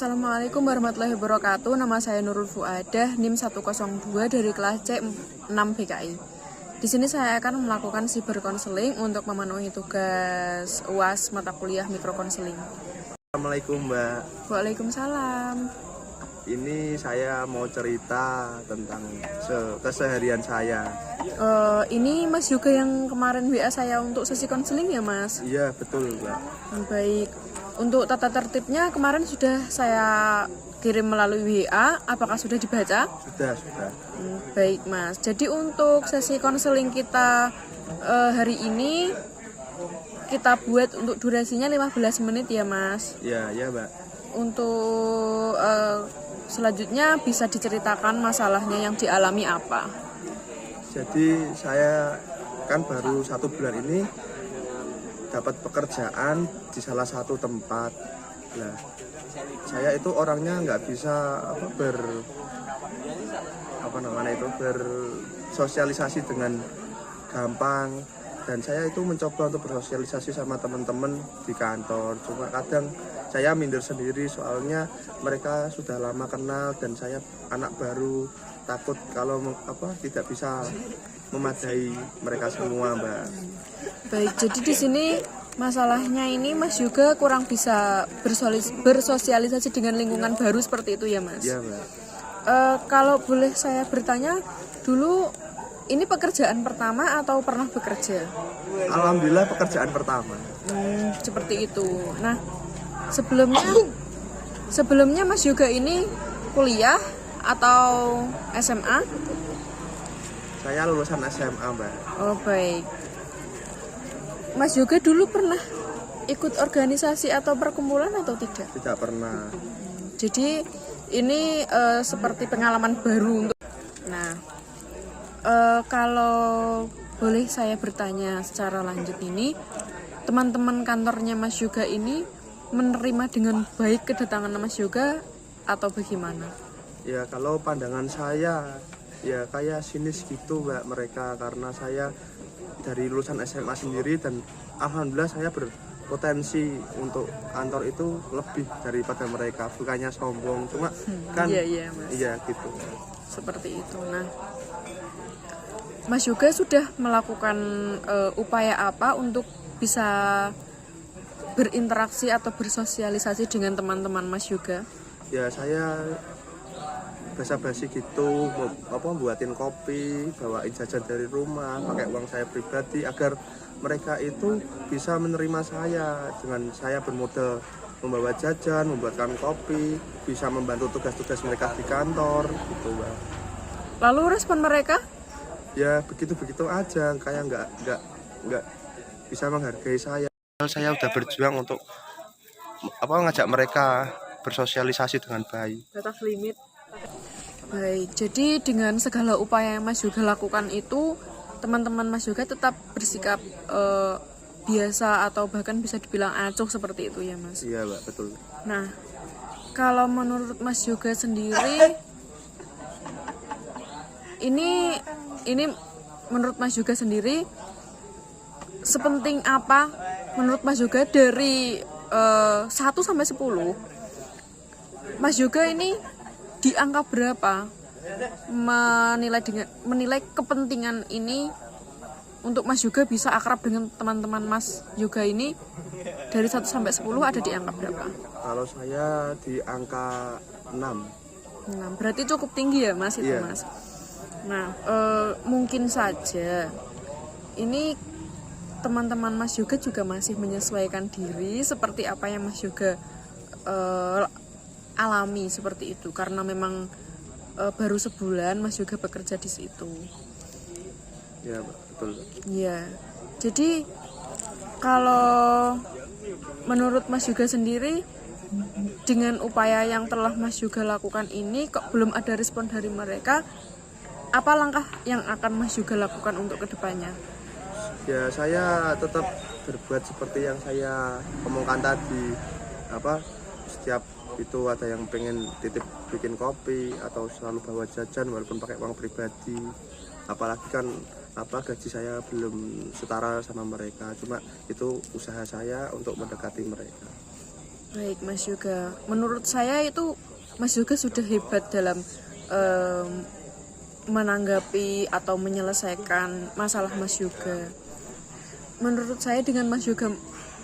Assalamualaikum warahmatullahi wabarakatuh. Nama saya Nurul Fuadah, NIM 102 dari kelas C6 BKI. Di sini saya akan melakukan cyber counseling untuk memenuhi tugas UAS mata kuliah mikrokonseling. Assalamualaikum Mbak. Waalaikumsalam. Ini saya mau cerita tentang keseharian saya. Ini Mas juga yang kemarin WA saya untuk sesi konseling ya Mas? Iya betul Mbak. Baik. Untuk tata tertibnya kemarin sudah saya kirim melalui WA, apakah sudah dibaca? Sudah. Baik Mas, jadi untuk sesi konseling kita hari ini kita buat untuk durasinya 15 menit ya Mas. Iya Mbak. Untuk selanjutnya bisa diceritakan masalahnya yang dialami apa? Jadi saya kan baru 1 bulan ini dapat pekerjaan di salah satu tempat. Nah, saya itu orangnya nggak bisa bersosialisasi dengan gampang, dan saya itu mencoba untuk bersosialisasi sama teman-teman di kantor. Cuma kadang saya minder sendiri soalnya mereka sudah lama kenal dan saya anak baru, takut kalau tidak bisa memadai mereka semua, Mbak. Baik, jadi di sini masalahnya ini Mas juga kurang bisa bersosialisasi dengan lingkungan baru seperti itu ya Mas? Iya Mbak. Kalau boleh saya bertanya dulu, ini pekerjaan pertama atau pernah bekerja? Alhamdulillah pekerjaan pertama. Seperti itu. Nah, sebelumnya Mas juga ini kuliah atau SMA? Saya lulusan SMA Mbak. Oh baik. Mas juga dulu pernah ikut organisasi atau perkumpulan atau tidak? Tidak pernah. Jadi ini seperti pengalaman baru untuk. Nah, kalau boleh saya bertanya secara lanjut ini, teman-teman kantornya Mas Yoga ini menerima dengan baik kedatangan Mas Yoga atau bagaimana? Ya kalau pandangan saya ya kayak sinis gitu Mbak mereka, karena saya dari lulusan SMA sendiri dan alhamdulillah saya berpotensi untuk kantor itu lebih daripada mereka, bukannya sombong, cuma kan Mas. Iya gitu. Seperti itu. Nah, Mas Yoga sudah melakukan upaya apa untuk bisa berinteraksi atau bersosialisasi dengan teman-teman Mas Yoga? Ya saya basa-basi gitu, buatin kopi, bawain jajan dari rumah, pakai uang saya pribadi agar mereka itu bisa menerima saya dengan saya bermodal membawa jajan, membuatkan kopi, bisa membantu tugas-tugas mereka di kantor gitu Mbak. Lalu respon mereka? Ya begitu-begitu aja, kayak nggak bisa menghargai saya. Saya udah berjuang untuk ngajak mereka bersosialisasi dengan baik. Batas limit. Baik, jadi dengan segala upaya yang Mas Yoga lakukan itu, teman-teman Mas Yoga tetap bersikap biasa atau bahkan bisa dibilang acuh seperti itu ya Mas? Iya Mbak, betul. Nah, kalau menurut Mas Yoga sendiri, ini menurut Mas Yoga sendiri, sepenting apa menurut Mas Yoga dari 1 sampai 10, Mas Yoga ini di angka berapa menilai kepentingan ini untuk Mas Yoga bisa akrab dengan teman-teman Mas Yoga ini, dari 1 sampai 10 ada di angka berapa? Kalau saya di angka 6. Berarti cukup tinggi ya Mas itu Iya. Mas. Nah, mungkin saja ini teman-teman Mas Yoga juga masih menyesuaikan diri seperti apa yang Mas Yoga alami seperti itu, karena memang baru sebulan Mas Yoga bekerja di situ. Ya betul. Ya, jadi kalau menurut Mas Yoga sendiri, dengan upaya yang telah Mas Yoga lakukan ini kok belum ada respon dari mereka, apa langkah yang akan Mas Yoga lakukan untuk kedepannya? Ya saya tetap berbuat seperti yang saya omongkan tadi, setiap itu ada yang pengen titip bikin kopi atau selalu bawa jajan walaupun pakai uang pribadi, apalagi kan gaji saya belum setara sama mereka, cuma itu usaha saya untuk mendekati mereka. Baik Mas Yoga, menurut saya itu Mas Yoga sudah hebat dalam menanggapi atau menyelesaikan masalah Mas Yoga. Menurut saya dengan Mas Yoga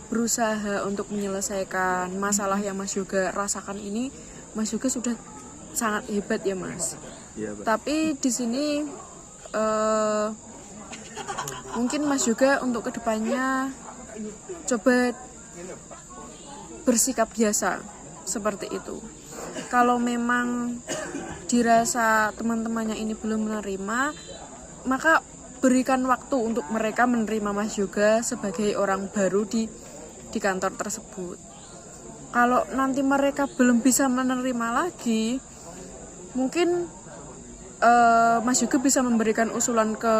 berusaha untuk menyelesaikan masalah yang Mas Yoga rasakan ini, Mas Yoga sudah sangat hebat ya Mas. Iya, Mbak. Tapi di sini mungkin Mas Yoga untuk kedepannya coba bersikap biasa seperti itu. Kalau memang dirasa teman-temannya ini belum menerima, maka berikan waktu untuk mereka menerima Mas Yoga sebagai orang baru di kantor tersebut. Kalau nanti mereka belum bisa menerima lagi, mungkin Mas Yoga bisa memberikan usulan ke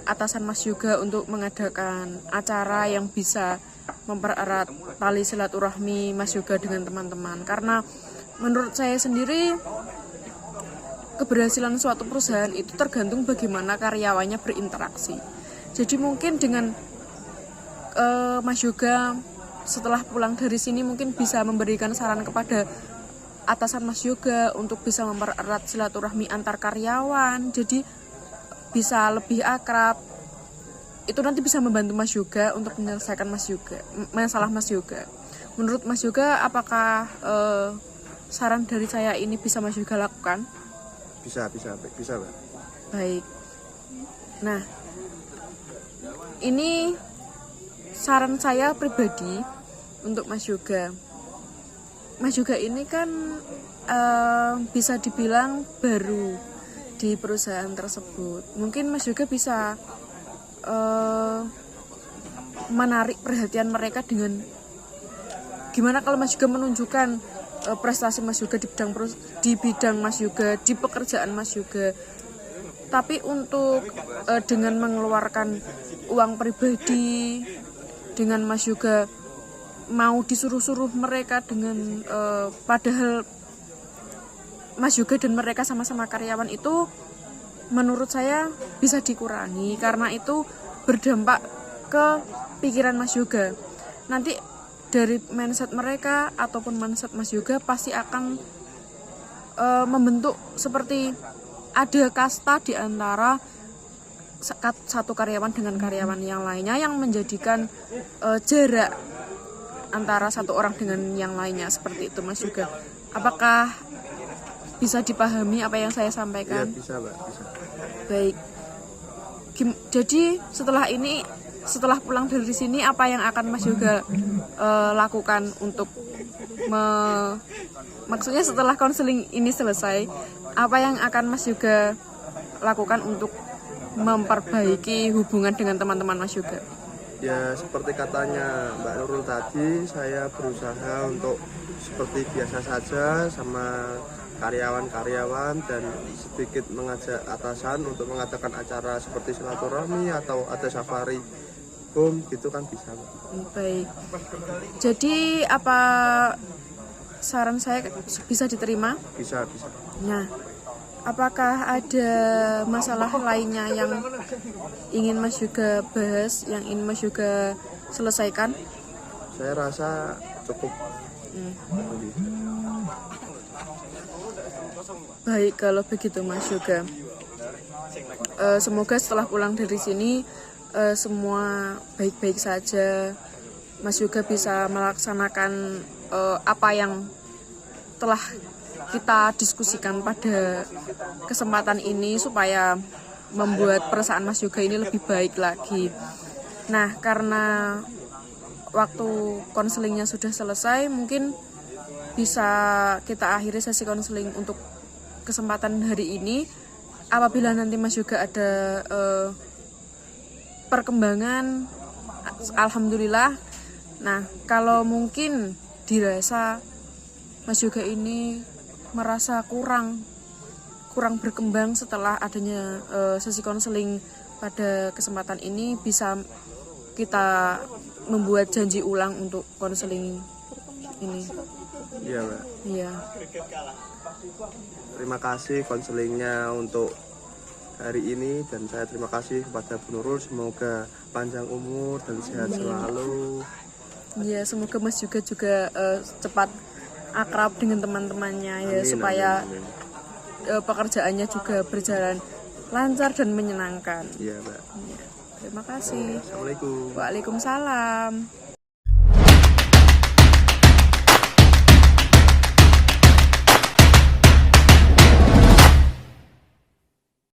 atasan Mas Yoga untuk mengadakan acara yang bisa mempererat tali silaturahmi Mas Yoga dengan teman-teman. Karena menurut saya sendiri, keberhasilan suatu perusahaan itu tergantung bagaimana karyawannya berinteraksi. Jadi mungkin dengan Mas Yoga setelah pulang dari sini mungkin bisa memberikan saran kepada atasan Mas Yoga untuk bisa mempererat silaturahmi antar karyawan, jadi bisa lebih akrab. Itu nanti bisa membantu Mas Yoga untuk menyelesaikan masalah Mas Yoga. Menurut Mas Yoga, apakah saran dari saya ini bisa Mas Yoga lakukan? Bisa, Mbak. Baik. Nah, ini saran saya pribadi untuk Mas Yoga. Mas Yoga ini kan bisa dibilang baru di perusahaan tersebut. Mungkin Mas Yoga bisa menarik perhatian mereka dengan gimana kalau Mas Yoga menunjukkan prestasi Mas Yoga di bidang Mas Yoga, di pekerjaan Mas Yoga. Tapi untuk dengan mengeluarkan uang pribadi, dengan Mas Yoga mau disuruh-suruh mereka dengan padahal Mas Yoga dan mereka sama-sama karyawan, itu menurut saya bisa dikurangi karena itu berdampak ke pikiran Mas Yoga. Nanti dari mindset mereka ataupun mindset Mas Yoga pasti akan membentuk seperti ada kasta di antara satu karyawan dengan karyawan yang lainnya yang menjadikan jarak antara satu orang dengan yang lainnya, seperti itu Mas Yoga. Apakah bisa dipahami apa yang saya sampaikan? Iya, bisa, Mbak. Bisa. Baik. Jadi setelah pulang dari sini, apa yang akan Mas Yoga lakukan untuk maksudnya setelah konseling ini selesai, apa yang akan Mas Yoga lakukan untuk memperbaiki hubungan dengan teman-teman Mas Yoga? Ya seperti katanya Mbak Nurul tadi, saya berusaha untuk seperti biasa saja sama karyawan-karyawan dan sedikit mengajak atasan untuk mengadakan acara seperti silaturahmi atau ada safari home gitu kan bisa. Baik. Jadi apa saran saya bisa diterima? Bisa. Nah, apakah ada masalah lainnya yang ingin Mas Yoga bahas, yang ingin Mas Yoga selesaikan? Saya rasa cukup. Baik, kalau begitu Mas Yoga, semoga setelah pulang dari sini semua baik-baik saja. Mas Yoga bisa melaksanakan apa yang telah kita diskusikan pada kesempatan ini supaya membuat perusahaan Mas Yoga ini lebih baik lagi. Nah, karena waktu konselingnya sudah selesai, mungkin bisa kita akhiri sesi konseling untuk kesempatan hari ini. Apabila nanti Mas Yoga ada perkembangan, alhamdulillah. Nah, kalau mungkin dirasa Mas Yoga ini merasa kurang berkembang setelah adanya sesi konseling pada kesempatan ini, bisa kita membuat janji ulang untuk konseling ini. Iya, Mbak. Iya. Terima kasih konselingnya untuk hari ini dan saya terima kasih kepada Bu Nurul, semoga panjang umur dan sehat selalu. Ya, semoga Mas juga cepat akrab dengan teman-temannya ya, Amin, supaya amin, amin. Pekerjaannya juga berjalan lancar dan menyenangkan. Iya, Mbak. Ya, terima kasih. Assalamualaikum. Waalaikumsalam.